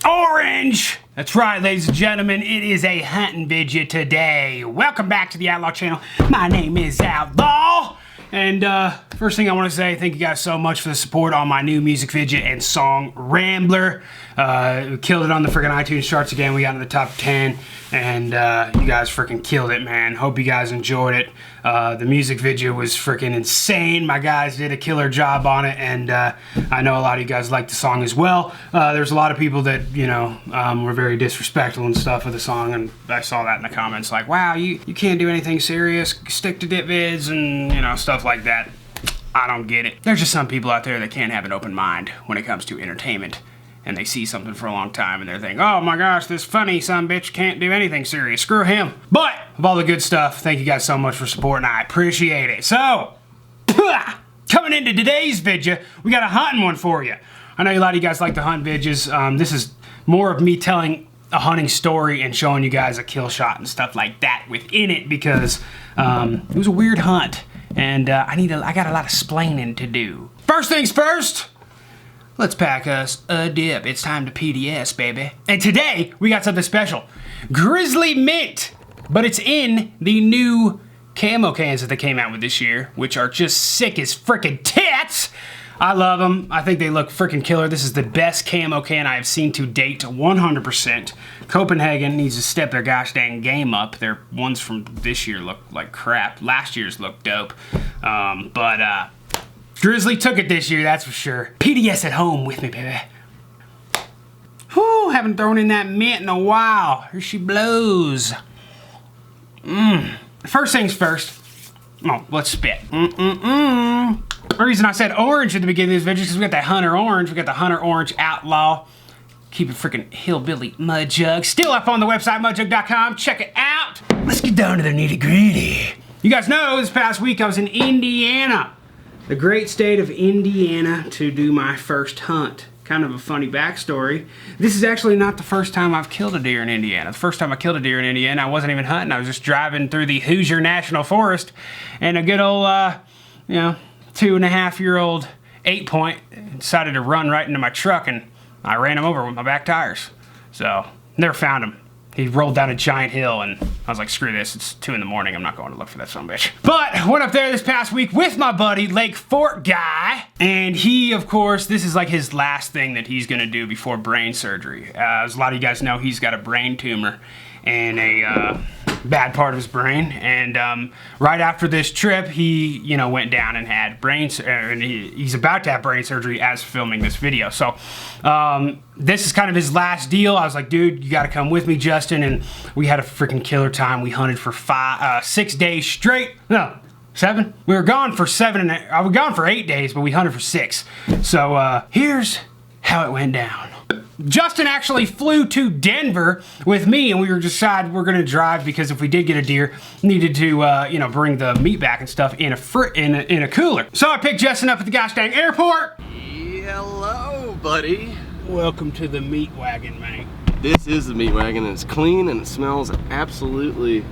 Orange! That's right, ladies and gentlemen, it is a hunting video today. Welcome back to the Outlaw channel. My name is Outlaw. And first thing I want to say, thank you guys so much for the support on my new music video and song, Rambler. We killed it on the freaking iTunes charts again. We got in the top 10, and you guys freaking killed it, man. Hope you guys enjoyed it. The music video was freaking insane. My guys did a killer job on it, and I know a lot of you guys liked the song as well. There's a lot of people that, you know, were very disrespectful and stuff with the song, and I saw that in the comments, like, wow, you can't do anything serious, stick to dip vids, and, you know, stuff like that. I don't get it. There's just some people out there that can't have an open mind when it comes to entertainment, and they see something for a long time and they're thinking, oh my gosh, this funny sumbitch can't do anything serious, screw him. But of all the good stuff, thank you guys so much for supporting, I appreciate it. So, coming into today's video, we got a hunting one for you. I know a lot of you guys like the hunt videos. This is more of me telling a hunting story and showing you guys a kill shot and stuff like that within it, because it was a weird hunt, and I got a lot of splaining to do. First things first, let's pack us a dip. It's time to PDS, baby. And today, we got something special. Grizzly Mint, but it's in the new camo cans that they came out with this year, which are just sick as frickin' tits. I love them. I think they look freaking killer. This is the best camo can I have seen to date, 100%. Copenhagen needs to step their gosh dang game up. Their ones from this year look like crap. Last year's looked dope. But Grizzly took it this year, that's for sure. PDS at home with me, baby. Whew, haven't thrown in that mint in a while. Here she blows. First things first. Oh, let's spit. The reason I said orange at the beginning of this video is because we got that Hunter Orange. We got the Hunter Orange Outlaw. Keep it freaking hillbilly mud jug. Still up on the website, mudjug.com. Check it out. Let's get down to the nitty gritty. You guys know this past week I was in Indiana, the great state of Indiana, to do my first hunt. Kind of a funny backstory. This is actually not the first time I've killed a deer in Indiana. The first time I killed a deer in Indiana, I wasn't even hunting. I was just driving through the Hoosier National Forest, and a good old, you know, 2.5-year-old 8-point decided to run right into my truck, and I ran him over with my back tires. So, never found him. He rolled down a giant hill, and I was like, screw this, it's 2 in the morning, I'm not going to look for that sumbitch. But, I went up there this past week with my buddy, Lake Fort guy, and he, of course, this is like his last thing that he's gonna do before brain surgery. As a lot of you guys know, he's got a brain tumor in a bad part of his brain, and right after this trip, he, you know, went down and had and he's about to have brain surgery as filming this video. So this is kind of his last deal. I was like, dude, you gotta come with me, Justin, and we had a freaking killer time. We hunted for 6 days straight. No, 7? We were gone for 7, and I was gone for 8 days, but we hunted for 6. So here's how it went down. Justin actually flew to Denver with me, and we were decided we're gonna drive because if we did get a deer, needed to you know, bring the meat back and stuff in a cooler. So I picked Justin up at the gosh dang airport. Hello, buddy. Welcome to the meat wagon, man. This is the meat wagon, and it's clean, and it smells absolutely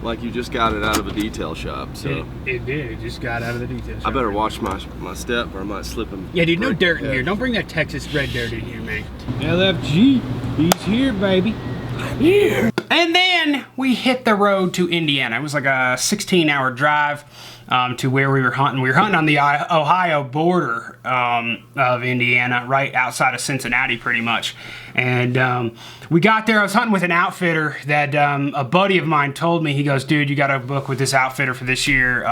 like you just got it out of a detail shop. So it did. It just got out of the detail shop. I better watch my step, or I might slip him. Yeah, dude, no dirt in here. Don't bring that Texas red dirt in here, man. LFG, he's here, baby. I'm here. And then we hit the road to Indiana. It was like a 16-hour drive to where we were hunting. We were hunting on the Ohio border of Indiana, right outside of Cincinnati, pretty much. And we got there. I was hunting with an outfitter that a buddy of mine told me. He goes, dude, you got to book with this outfitter for this year.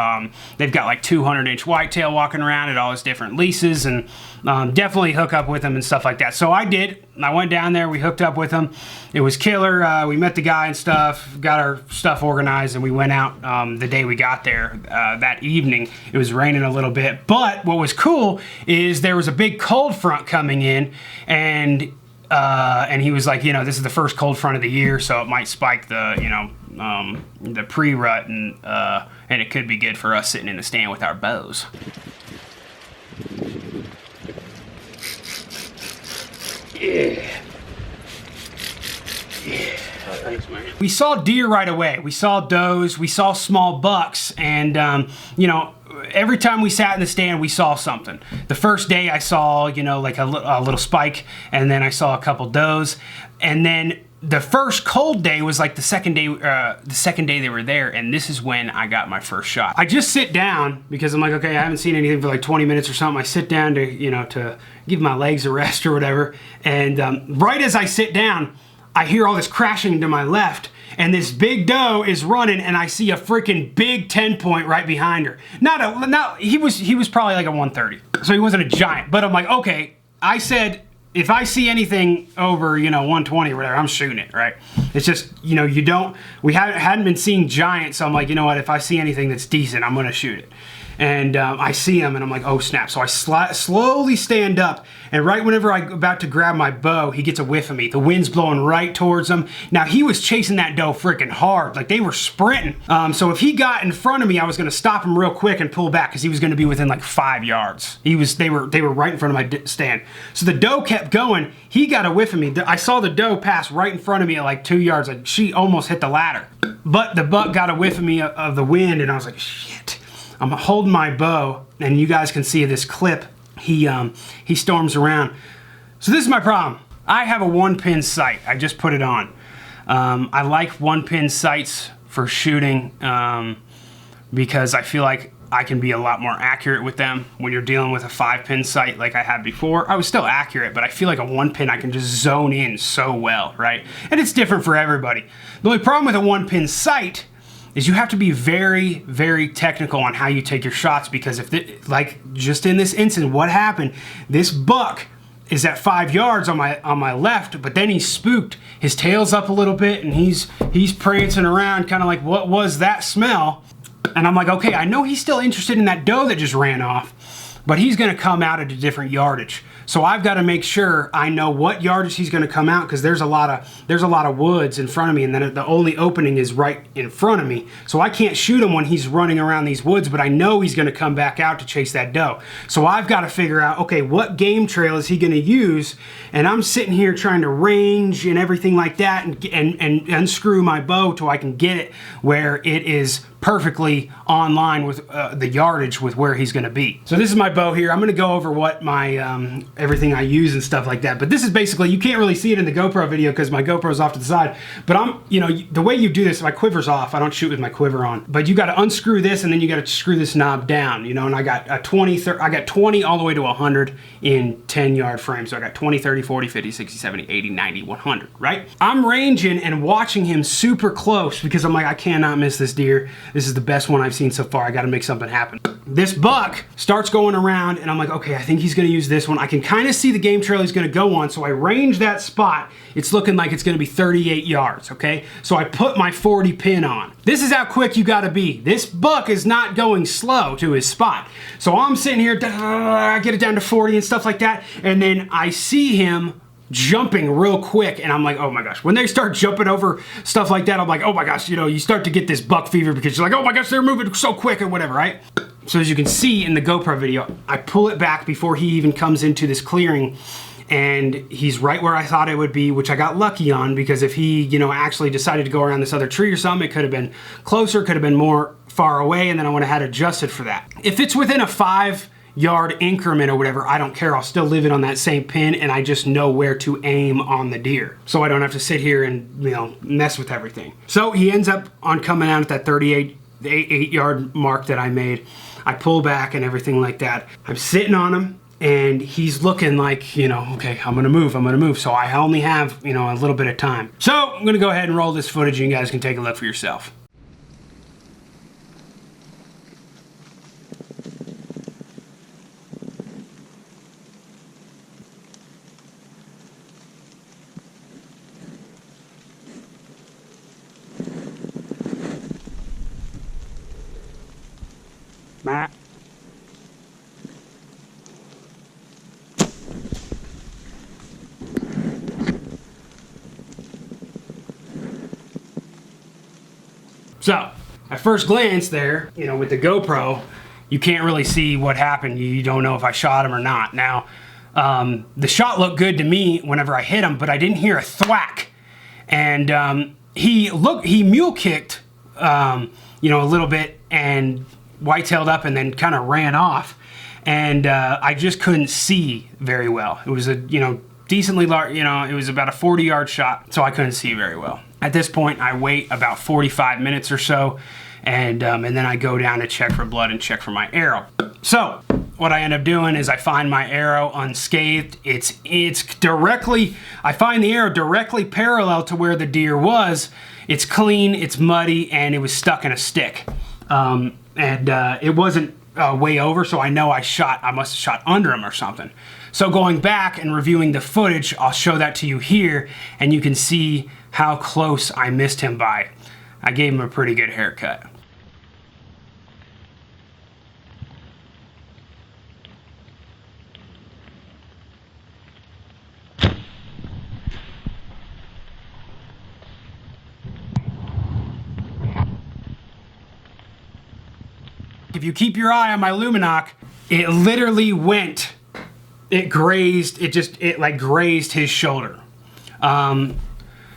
They've got like 200-inch whitetail walking around at all his different leases, and definitely hook up with them and stuff like that. So I did. I went down there. We hooked up with them. It was killer. We met the guy and stuff, got our stuff organized, and we went out the day we got there. That evening, it was raining a little bit, but what was cool is there was a big cold front coming in, and he was like, you know, this is the first cold front of the year, so it might spike the, you know, the pre-rut, and it could be good for us sitting in the stand with our bows. Yeah. Yeah. Thanks, man. We saw deer right away. We saw does, we saw small bucks, and you know, every time we sat in the stand, we saw something. The first day I saw, you know, like a little spike, and then I saw a couple does, and then the first cold day was like the second day they were there, and this is when I got my first shot. I just sit down because I'm like, okay, I haven't seen anything for like 20 minutes or something. I sit down to, you know, to give my legs a rest or whatever, and right as I sit down, I hear all this crashing to my left, and this big doe is running, and I see a freaking big 10-point right behind her. He was probably like a 130, so he wasn't a giant, but I'm like, okay, I said, if I see anything over, you know, 120 or whatever, I'm shooting it, right? It's just, you know, we hadn't been seeing giants, so I'm like, you know what, if I see anything that's decent, I'm gonna shoot it. And I see him, and I'm like, oh snap. So I slowly stand up, and right whenever I'm about to grab my bow, he gets a whiff of me. The wind's blowing right towards him. Now, he was chasing that doe freaking hard. Like, they were sprinting. So if he got in front of me, I was gonna stop him real quick and pull back, because he was gonna be within like 5 yards. They were right in front of my stand. So the doe kept going. He got a whiff of me. I saw the doe pass right in front of me at like 2 yards. Like, she almost hit the ladder. But the buck got a whiff of me of the wind, and I was like, shit. I'm holding my bow, and you guys can see this clip. He storms around. So this is my problem. I have a 1-pin sight. I just put it on. I like 1-pin sights for shooting because I feel like I can be a lot more accurate with them. When you're dealing with a 5-pin sight like I had before, I was still accurate, but I feel like a 1-pin I can just zone in so well, right? And it's different for everybody. The only problem with a 1-pin sight is you have to be very, very technical on how you take your shots, because like just in this incident, what happened, this buck is at 5 yards on my left, but then he's spooked. His tail's up a little bit, and he's prancing around, kind of like, what was that smell? And I'm like, okay, I know he's still interested in that doe that just ran off, but he's gonna come out at a different yardage. So I've got to make sure I know what yardage he's going to come out, because there's a lot of woods in front of me, and then the only opening is right in front of me. So I can't shoot him when he's running around these woods, but I know he's going to come back out to chase that doe. So I've got to figure out, okay, what game trail is he going to use? And I'm sitting here trying to range and everything like that, and unscrew my bow till I can get it where it is perfectly on line with the yardage with where he's going to be. So this is my bow here. I'm going to go over what my everything I use and stuff like that. But this is basically, you can't really see it in the GoPro video because my GoPro's off to the side. But you know, the way you do this, my quiver's off. I don't shoot with my quiver on. But you got to unscrew this, and then you got to screw this knob down. You know, and I got a 20 all the way to 100 in 10-yard frames. So I got 20, 30, 40, 50, 60, 70, 80, 90, 100. Right? I'm ranging and watching him super close because I'm like, I cannot miss this deer. This is the best one I've seen so far. I got to make something happen. This buck starts going around, and I'm like, okay, I think he's going to use this one. I can kind of see the game trail he's going to go on, so I range that spot. It's looking like it's going to be 38 yards, okay? So I put my 40 pin on. This is how quick you got to be. This buck is not going slow to his spot. So I'm sitting here, I get it down to 40 and stuff like that, and then I see him jumping real quick, and I'm like, oh my gosh. When they start jumping over stuff like that, I'm like, oh my gosh, you know, you start to get this buck fever because you're like, oh my gosh, they're moving so quick or whatever, right? So as you can see in the GoPro video, I pull it back before he even comes into this clearing, and he's right where I thought it would be, which I got lucky on, because if he, you know, actually decided to go around this other tree or something, it could have been closer, could have been more far away, and then I would have had adjusted for that. If it's within a 5-yard increment or whatever, I don't care. I'll still leave it on that same pin, and I just know where to aim on the deer, so I don't have to sit here and, you know, mess with everything. So he ends up on coming out at that 8-yard mark that I made. I pull back and everything like that. I'm sitting on him, and he's looking like, you know, okay, I'm gonna move. So I only have, you know, a little bit of time. So I'm gonna go ahead and roll this footage, and you guys can take a look for yourself. Matt. So, at first glance there, you know, with the GoPro, you can't really see what happened. You don't know if I shot him or not. Now, the shot looked good to me whenever I hit him, but I didn't hear a thwack. And he mule kicked, you know, a little bit, and whitetailed up and then kind of ran off, and I just couldn't see very well. It was a, you know, decently large, you know, it was about a 40-yard shot, so I couldn't see very well. At this point, I wait about 45 minutes or so, and then I go down to check for blood and check for my arrow. So what I end up doing is I find my arrow unscathed. It's directly, I find the arrow directly parallel to where the deer was. It's clean, it's muddy, and it was stuck in a stick. It wasn't way over, so I know I must have shot under him or something. So going back and reviewing the footage, I'll show that to you here, and you can see how close I missed him by. I gave him a pretty good haircut. If you keep your eye on my Luminoc, it literally went, it like grazed his shoulder.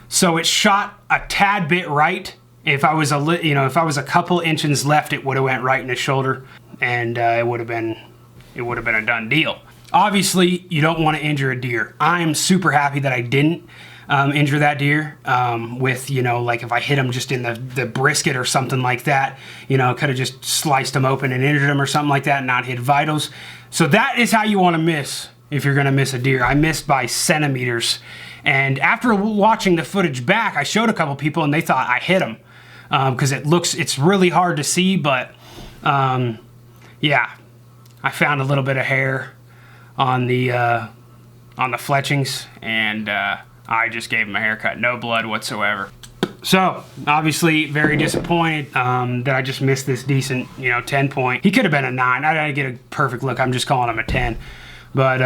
So it shot a tad bit right. If I was a couple inches left, it would have went right in his shoulder, and it would have been a done deal. Obviously, you don't want to injure a deer. I'm super happy that I didn't injure that deer with, you know, like if I hit him just in the brisket or something like that, you know, could have just sliced him open and injured him or something like that and not hit vitals. So that is how you want to miss if you're going to miss a deer. I missed by centimeters. And after watching the footage back, I showed a couple people and they thought I hit him because it's really hard to see, but yeah, I found a little bit of hair on the fletchings, and I just gave him a haircut. No blood whatsoever. So, obviously, very disappointed that I just missed this decent, you know, 10 point. He could have been a 9. I didn't get a perfect look. I'm just calling him a 10. But,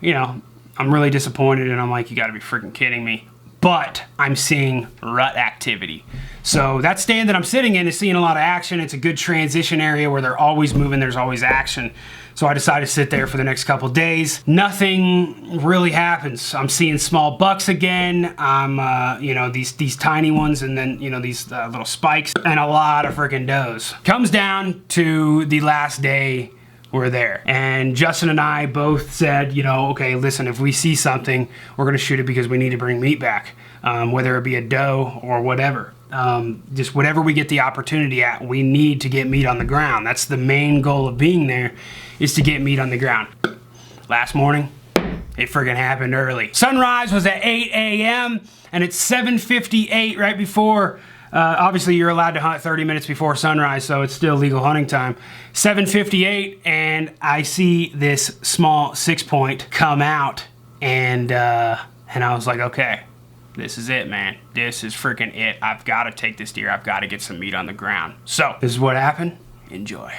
you know, I'm really disappointed, and I'm like, you gotta be freaking kidding me. But I'm seeing rut activity. So that stand that I'm sitting in is seeing a lot of action. It's a good transition area where they're always moving, there's always action. So I decided to sit there for the next couple days. Nothing really happens. I'm seeing small bucks again. I'm, you know, these tiny ones, and then, you know, these little spikes, and a lot of freaking does. Comes down to the last day we're there. And Justin and I both said, you know, okay, listen, if we see something, we're gonna shoot it because we need to bring meat back, whether it be a doe or whatever. Just whatever we get the opportunity at, we need to get meat on the ground. That's the main goal of being there, is to get meat on the ground. Last morning, it friggin' happened early. Sunrise was at 8 a.m. and it's 7:58 right before, obviously you're allowed to hunt 30 minutes before sunrise, so it's still legal hunting time. 7:58, and I see this small 6-point come out, and I was like, okay, this is it, man. This is freaking it. I've got to take this deer. I've got to get some meat on the ground. So this is what happened. Enjoy.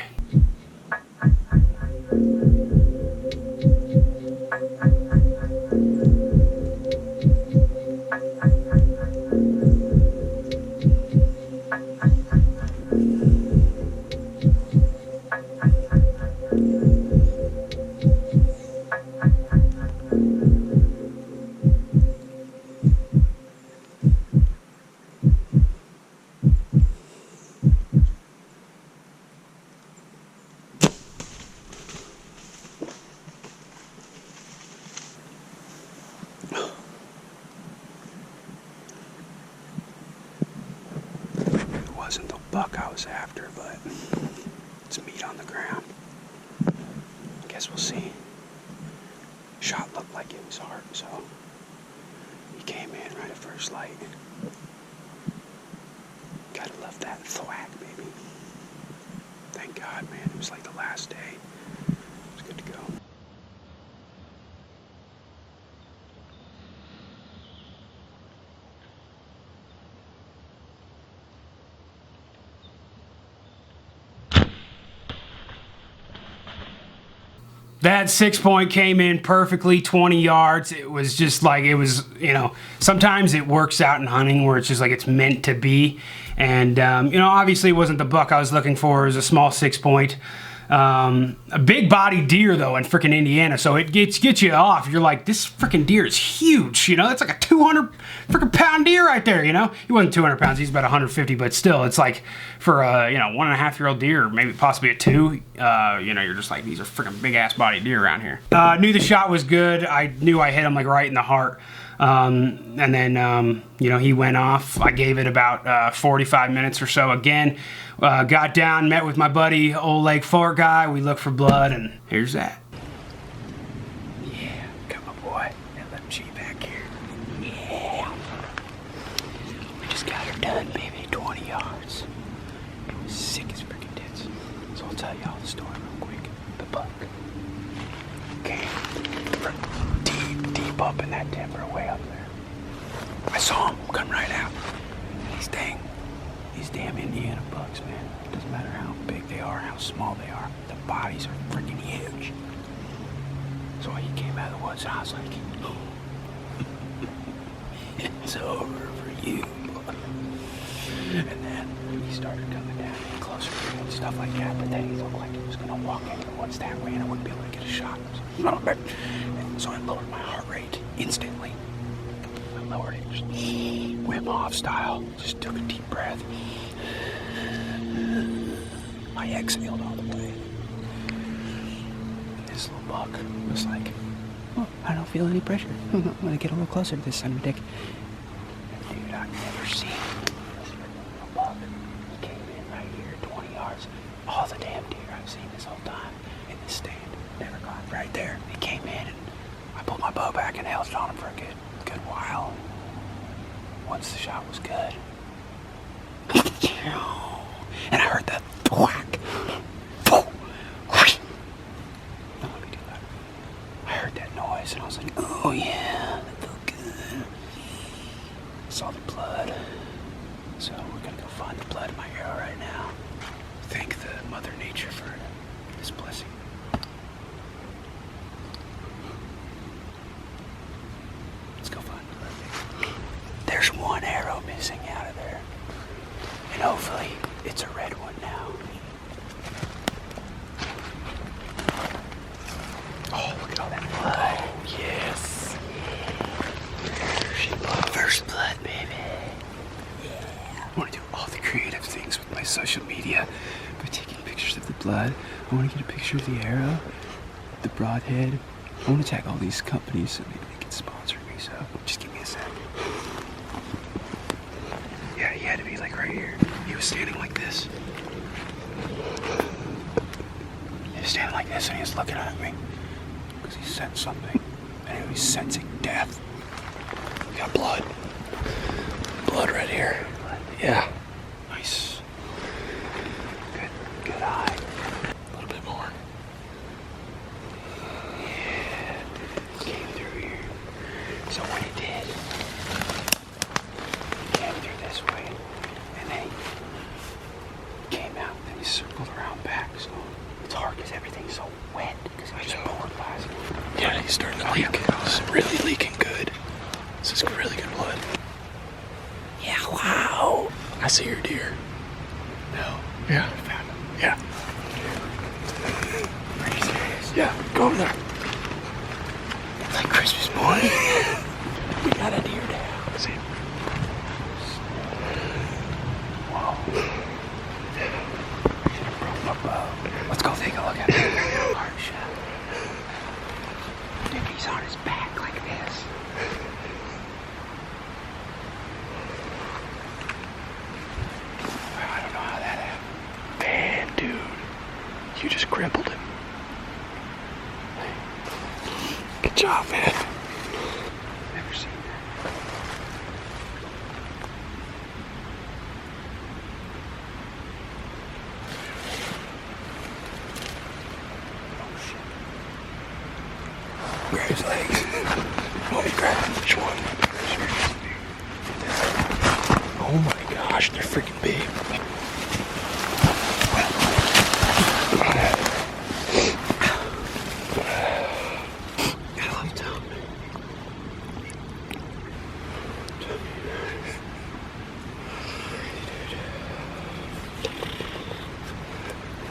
Wasn't the buck I was after, but it's meat on the ground. I guess we'll see. Shot looked like it was hard, so he came in right at first light. Gotta love that thwack, baby. Thank God, man. It was like the last day. It was good to go. That 6-point came in perfectly, 20 yards. It was just like, it was, you know, sometimes it works out in hunting where it's just like it's meant to be. And, you know, obviously it wasn't the buck I was looking for. It was a small 6-point. A big body deer, though, in freaking Indiana. So it gets you off. You're like, this freaking deer is huge. You know, it's like a 200 freaking pound pound deer right there, you know? He wasn't 200 pounds, he's about 150, but still, it's like for a, 1.5-year-old deer, maybe possibly a 2, you're just like, these are freaking big ass body deer around here. Knew the shot was good. I knew I hit him like right in the heart. And then, he went off. I gave it about 45 minutes or so again. Got down, met with my buddy, Old Lake Fort guy. We looked for blood, and here's that. Yeah, come on, boy. LMG back here. Yeah. We just got her done, baby. 20 yards. It was sick as freaking tits. So I'll tell y'all the story real quick. The buck came from deep up in that timber way up there. I saw him come right out. These damn Indiana bucks, man. It doesn't matter how big they are, how small they are. The bodies are freaking huge. So he came out of the woods and I was like, oh, it's over for you. And then he started coming down closer to me and stuff like that. But then he looked like he was going to walk into the woods that way and I wouldn't be able to get a shot. And so I lowered my heart rate instantly. I lowered it, just Wim Hof style. Just took a deep breath. I exhaled all the way. And this little buck was like, oh, I don't feel any pressure. I'm going to get a little closer to this son of a dick. And dude, I've never seen this little buck. He came in right here, 20 yards. All the damn deer I've seen this whole time in this stand. Never gone right there. He came in and I pulled my bow back and held it on him for a good while. Once the shot was good. And I heard that whack. No, let me do that. I heard that noise and I was like, oh yeah, that felt good. Saw the blood. So we're gonna go find the blood in my arrow right now. Thank the Mother Nature for this blessing. Let's go find the blood. There's one arrow missing out of there. And hopefully it's a red one now. Oh, look at all that blood. Oh, yes. First blood, baby. Yeah. I want to do all the creative things with my social media by taking pictures of the blood. I want to get a picture of the arrow, the broadhead. I want to tag all these companies so maybe they can sponsor me. So just give me a sec. Yeah, he had to be like right here. He was standing like this. He was standing like this and he was looking at me because he sensed something and he was sensing death. We got blood. Blood right here. Yeah. Nice. Good eye. A little bit more. Yeah. Came through here. So when he did, he came through this way and then he came out and then he circled around back. So it's hard because everything's so wet because he just poured last. Yeah, he's starting to leak. It's really leaking good. This is really good blood. Yeah, wow. I see your deer. No. Yeah. I found him. Yeah. Are you serious? Yeah, go over there. It's like Christmas morning. We got a deer down. See him? Whoa. I should have brought my bow. Let's go take a look at him. Hard shot. Dude, he's on his back like this. I don't know how that happened. Man, dude. You just crippled him. Good job, man. Never seen that. Oh, shit. Grab his legs. Oh, you grab him. Which one? Oh my gosh, they're freaking big. I love Tom.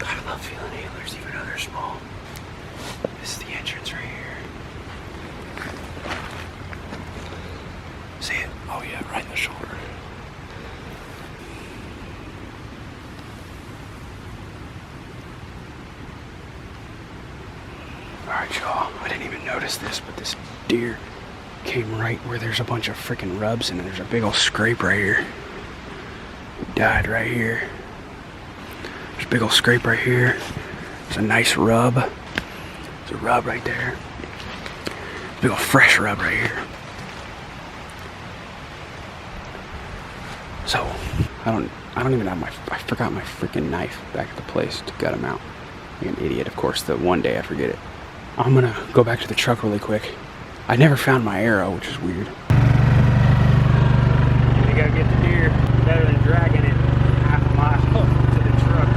I love feeling antlers, even though they're small. This is the entrance right here. See it? Oh yeah, right in the shoulder. Alright y'all, I didn't even notice this, but this deer came right where there's a bunch of freaking rubs and there's a big old scrape right here. He died right here. There's a big old scrape right here. There's a nice rub. There's a rub right there. Big old fresh rub right here. So, I don't even have I forgot my freaking knife back at the place to gut him out. Like an idiot, of course, the one day I forget it. I'm gonna go back to the truck really quick. I never found my arrow, which is weird. You gotta get the deer better than dragging it half a mile to the truck.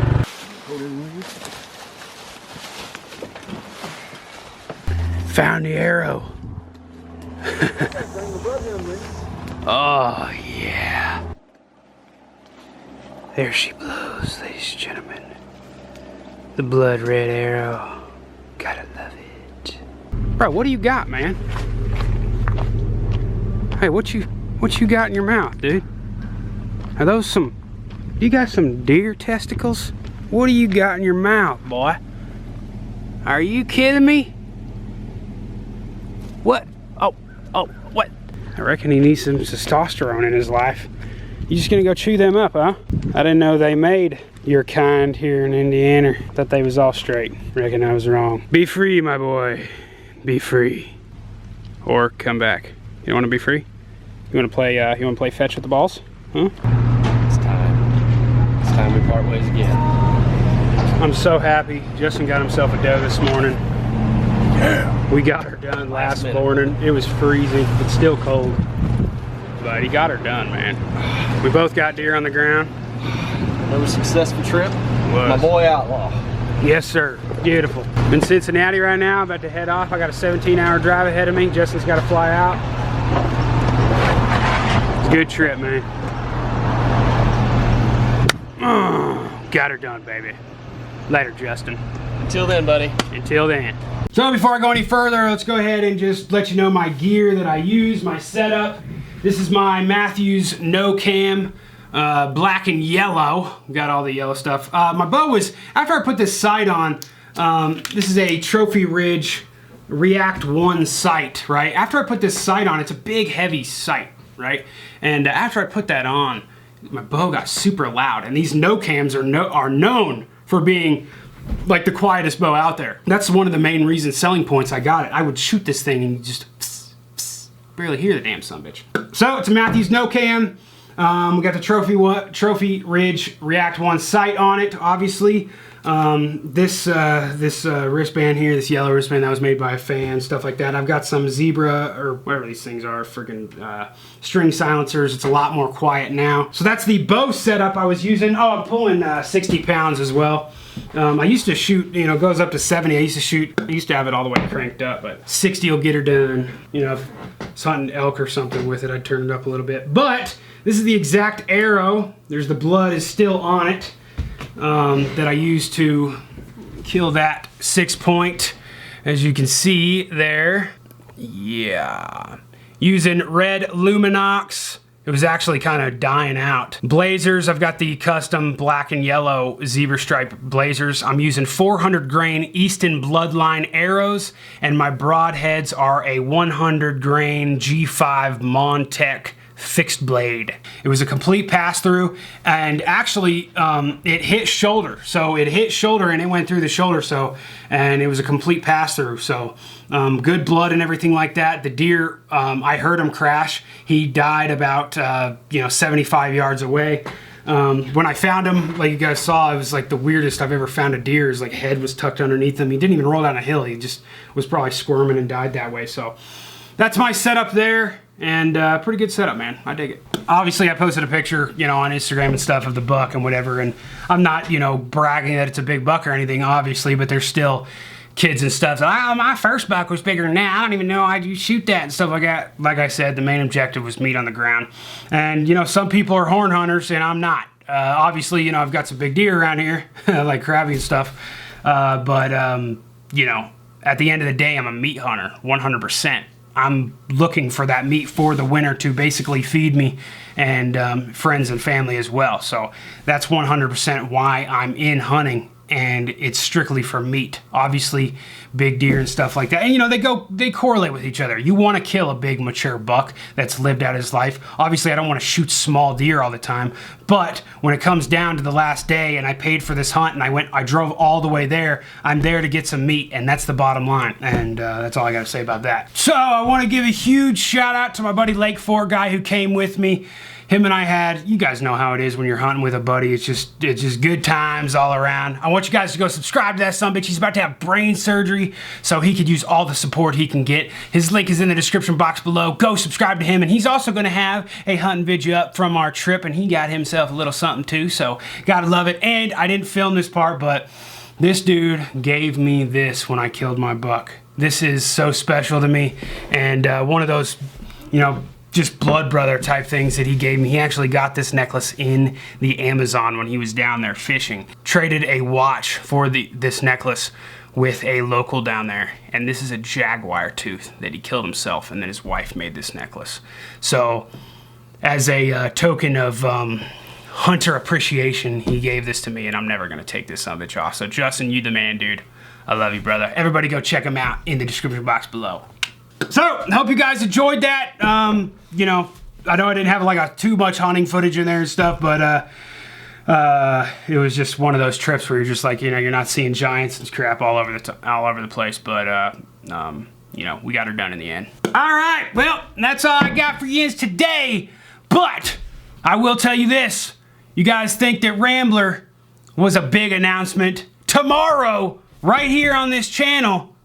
Found the arrow. Oh yeah. There she blows, ladies and gentlemen. The blood red arrow. Gotta love it. Bro, what do you got, man? Hey, what you got in your mouth, dude? Are those some... You got some deer testicles? What do you got in your mouth, boy? Are you kidding me? What? Oh, what? I reckon he needs some testosterone in his life. You just gonna go chew them up, huh? I didn't know they made your kind here in Indiana. Thought they was all straight. Reckon I was wrong. Be free, my boy. Be free. Or come back. You don't wanna be free? You wanna play fetch with the balls? Huh? It's time. It's time we part ways again. I'm so happy. Justin got himself a doe this morning. Yeah. We got her done last morning. It was freezing. It's still cold. But he got her done, man. We both got deer on the ground. Another successful trip. My boy Outlaw. Yes, sir. Beautiful. I'm in Cincinnati right now. About to head off. I got a 17-hour drive ahead of me. Justin's got to fly out. It's a good trip, man. Oh, got her done, baby. Later, Justin. Until then, buddy. Until then. So before I go any further, let's go ahead and just let you know my gear that I use, my setup. This is my Matthews No Cam, black and yellow. Got all the yellow stuff. My bow was, after I put this sight on, this is a Trophy Ridge React 1 sight, right? After I put this sight on, it's a big, heavy sight, right? And after I put that on, my bow got super loud. And these No Cams are known for being like the quietest bow out there. That's one of the main reasons, selling points I got it. I would shoot this thing and just barely hear the damn sumbitch. So it's a Matthews No Cam. We got the Trophy Ridge React 1 sight on it, obviously. This wristband here, this yellow wristband that was made by a fan, stuff like that. I've got some Zebra, or whatever these things are, freaking string silencers. It's a lot more quiet now. So that's the bow setup I was using. Oh, I'm pulling 60 pounds as well. I used to shoot, you know, goes up to 70. I used to have it all the way cranked up, but 60 will get her done. You know, if I was hunting elk or something with it, I'd turn it up a little bit. But this is the exact arrow. There's the blood is still on it. That I used to kill that 6-point, as you can see there. Yeah, using red Luminox. It was actually kind of dying out. Blazers, I've got the custom black and yellow zebra stripe blazers. I'm using 400 grain Easton Bloodline arrows, and my broadheads are a 100 grain G5 Montec fixed blade. It was a complete pass-through, and actually it hit shoulder. So it hit shoulder and it went through the shoulder, and it was a complete pass-through. So good blood and everything like that. The deer, I heard him crash. He died about 75 yards away. When I found him, like you guys saw, it was like the weirdest I've ever found a deer. His like head was tucked underneath him. He didn't even roll down a hill. He just was probably squirming and died that way. So that's my setup there. And pretty good setup, man. I dig it. Obviously, I posted a picture, on Instagram and stuff of the buck and whatever. And I'm not, bragging that it's a big buck or anything, obviously. But there's still kids and stuff. So, my first buck was bigger than that. I don't even know how'd you shoot that and stuff like that. Like I said, the main objective was meat on the ground. And, some people are horn hunters, and I'm not. Obviously, I've got some big deer around here, like crabby and stuff. But at the end of the day, I'm a meat hunter, 100%. I'm looking for that meat for the winter to basically feed me and friends and family as well. So that's 100% why I'm in hunting, and it's strictly for meat. Obviously, big deer and stuff like that. And you know, they correlate with each other. You want to kill a big mature buck that's lived out his life. Obviously, I don't want to shoot small deer all the time, but when it comes down to the last day and I paid for this hunt and I drove all the way there, I'm there to get some meat, and that's the bottom line. And that's all I got to say about that. So I want to give a huge shout out to my buddy Lake Fort guy who came with me. Him and I had, you guys know how it is when you're hunting with a buddy. It's just good times all around. I want you guys to go subscribe to that sumbitch. He's about to have brain surgery, so he could use all the support he can get. His link is in the description box below. Go subscribe to him, and he's also going to have a hunting video up from our trip, and he got himself a little something too, so gotta love it. And I didn't film this part, but this dude gave me this when I killed my buck. This is so special to me, and one of those, you know, just blood brother type things that he gave me. He actually got this necklace in the Amazon when he was down there fishing. Traded a watch for this necklace with a local down there, and this is a jaguar tooth that he killed himself, and then his wife made this necklace. So as a token of hunter appreciation, he gave this to me, and I'm never gonna take this son of a bitch off. So Justin, you the man, dude. I love you, brother. Everybody go check him out in the description box below. So, I hope you guys enjoyed that. You know I didn't have like too much hunting footage in there and stuff, but it was just one of those trips where you're just like, you know, you're not seeing giants and crap all over the place, but you know, we got her done in the end. All right, well, that's all I got for you today, but I will tell you this. You guys think that Rambler was a big announcement? Tomorrow, right here on this channel,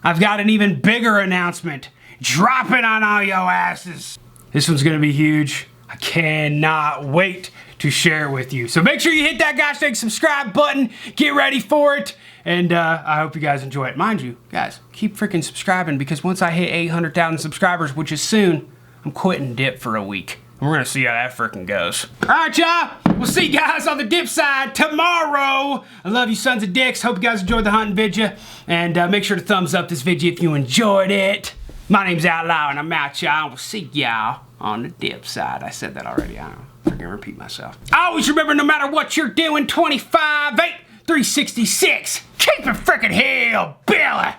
I've got an even bigger announcement dropping on all yo asses. This one's gonna be huge. I cannot wait to share it with you. So make sure you hit that gosh dang subscribe button. Get ready for it. And I hope you guys enjoy it. Mind you, guys, keep freaking subscribing, because once I hit 800,000 subscribers, which is soon, I'm quitting dip for a week. We're gonna see how that freaking goes. All right, y'all. We'll see you guys on the dip side tomorrow. I love you sons of dicks. Hope you guys enjoyed the hunting video. And make sure to thumbs up this video if you enjoyed it. My name's Outlaw, and I'm out, y'all. We'll see y'all on the dip side. I said that already. I don't freaking repeat myself. Always remember, no matter what you're doing, 25-8, 366. Keep it freaking hell, Billy.